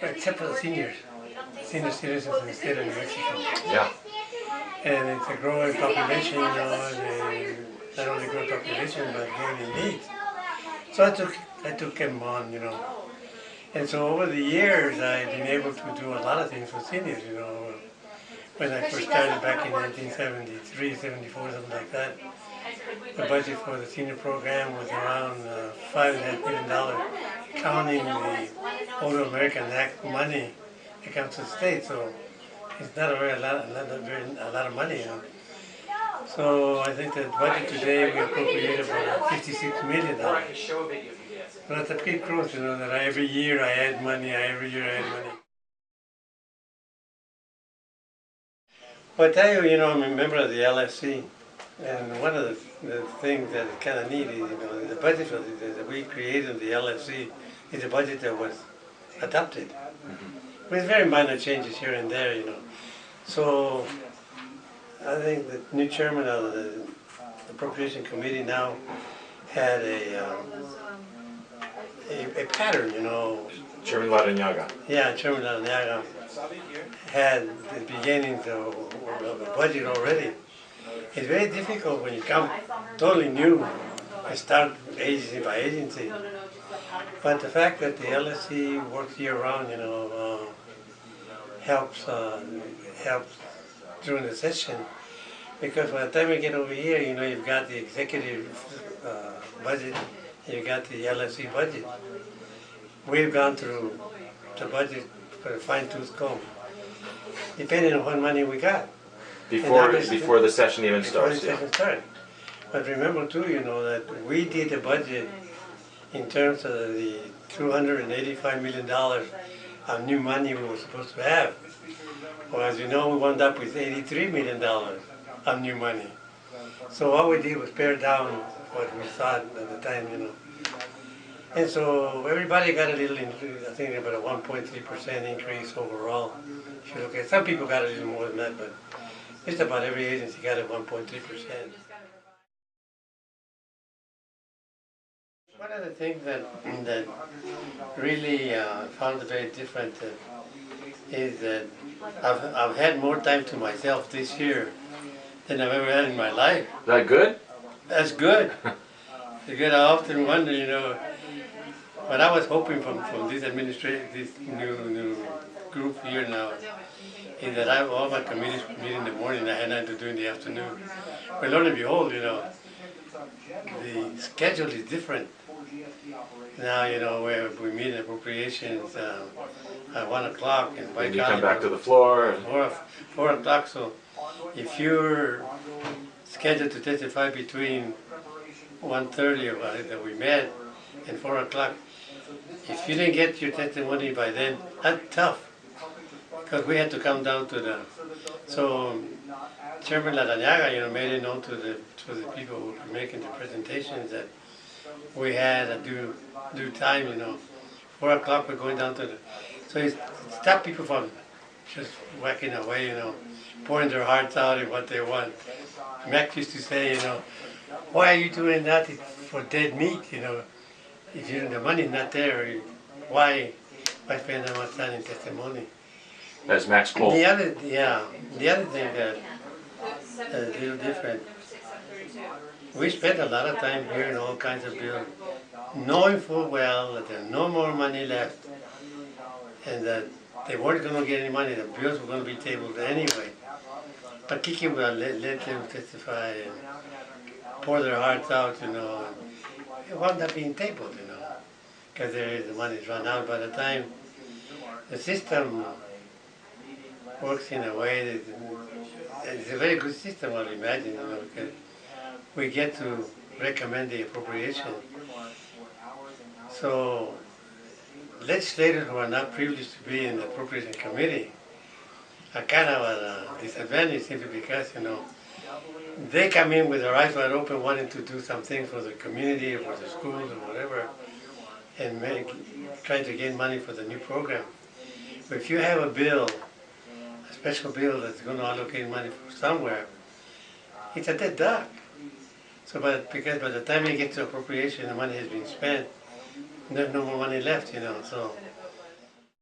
except for the senior citizens in the state of New Mexico. Yeah. And it's a growing population, you know, and not only growing population, but growing in needs. So I took him on, you know. And so over the years, I've been able to do a lot of things for seniors, you know. When I first started back in 1973, 74, something like that, the budget for the senior program was around $5.5 million, counting the Older American Act money that comes to the state. So it's not a lot of money, you know. So I think the budget today we appropriated about $56 million. But it's a big growth, you know, that every year I add money, every year I add money. Well, I tell you, you know, I'm a member of the LFC, and one of the things that is kind of neat is, you know, the budget that we created in the LFC is a budget that was adopted, with very minor changes here and there, you know. So I think the new chairman of the Appropriation Committee now had a pattern, you know. Chairman Larrañaga. Yeah, Chairman Larrañaga had the beginnings of the budget already. It's very difficult when you come totally new and start agency by agency. But the fact that the LSC works year round, you know, helps during the session. Because by the time we get over here, you know, you've got the executive budget, you've got the LSC budget. We've gone through the budget for a fine-tooth comb, depending on what money we got. Before the session even starts. Before the session starts. But remember too, you know, that we did the budget in terms of the $285 million of new money we were supposed to have. Well, as you know, we wound up with $83 million of new money. So all we did was pare down what we thought at the time, you know. And so everybody got a little increase, I think about a 1.3% increase overall. If you look at, some people got a little more than that, but just about every agency got a 1.3%. One of the things that really found very different is that I've had more time to myself this year than I've ever had in my life. Is that good? That's good. It's good. I often wonder, you know, what I was hoping from this administration, this new group here now, is that I have all my committees meet in the morning, I had nothing to do in the afternoon. But lo and behold, you know, the schedule is different. Now, you know, where we meet in appropriations at 1 o'clock, and by you come back to the floor. 4 o'clock. So if you're scheduled to testify between 1:30 that we met and 4 o'clock, if you didn't get your testimony by then, that's tough, because we had to come down to the. So Chairman Larrañaga, you know, made it known to the people who were making the presentations that we had a due time, you know. 4 o'clock we're going down to the. So it stopped people from just whacking away, you know, pouring their hearts out in what they want. Mac used to say, you know, why are you doing that for dead meat, you know? If the money's not there, why spend that much time in testimony? That's Max Cole. The other thing that is a little different, we spent a lot of time hearing all kinds of bills, knowing full well that there's no more money left, and that they weren't going to get any money, the bills were going to be tabled anyway. But Kiki will let them testify and pour their hearts out, you know. It wound up being tabled, you know, because the money's run out. By the time the system works in a way that it's a very good system, I would imagine, you know, because we get to recommend the appropriation. So legislators who are not privileged to be in the appropriation committee are kind of at a disadvantage simply because, you know, they come in with their eyes wide open wanting to do something for the community or for the schools or whatever, and trying to gain money for the new program. But if you have a bill, a special bill that's going to allocate money somewhere, it's a dead duck. So because by the time you get to appropriation, the money has been spent, there's no more money left, you know. So